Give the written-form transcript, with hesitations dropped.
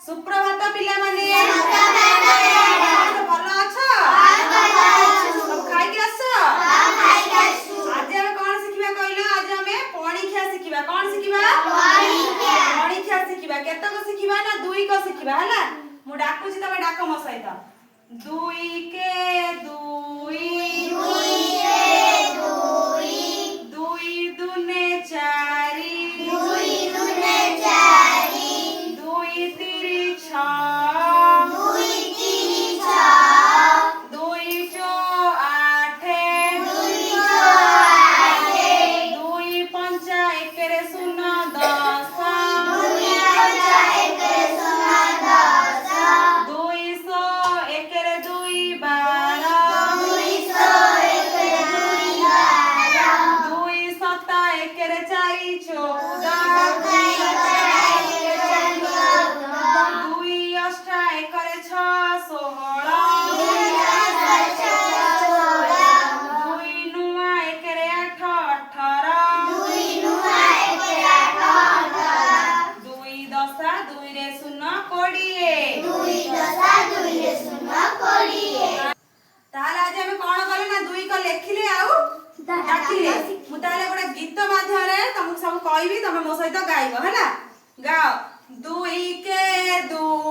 सुप्रभात पिला माने भल अछ सब खाई के आस आज हम कोन सिखिबा कहलो आज हम पणिखिया सिखिबा कोन सिखिबा पणिखिया सिखिबा केते को सिखिबा ना दुई को सिखिबा हला मु डाकू छी तमे डाको म सहित दुई के दुई दुई दुने चारि दुई तिरी छ दुई चो आठे दुई पंचा एकरे शून्य दस दुई सौ एकरे दुई बारह दुई सत्ता एकरे चारि चौदह दुई अष्टा एकरे छ षोहल दुई नुआ एकरे आठ अठारह दुई दशा दुई रे शून्य कोड़िए ताले आज हम कोन कले ना दुई को लेखिले आउ डाकिले मु ताले गोटे गीत माध्यम तुमको सब कहबी तुम मो सहित गाइबो हैला गाओ दुई के दुई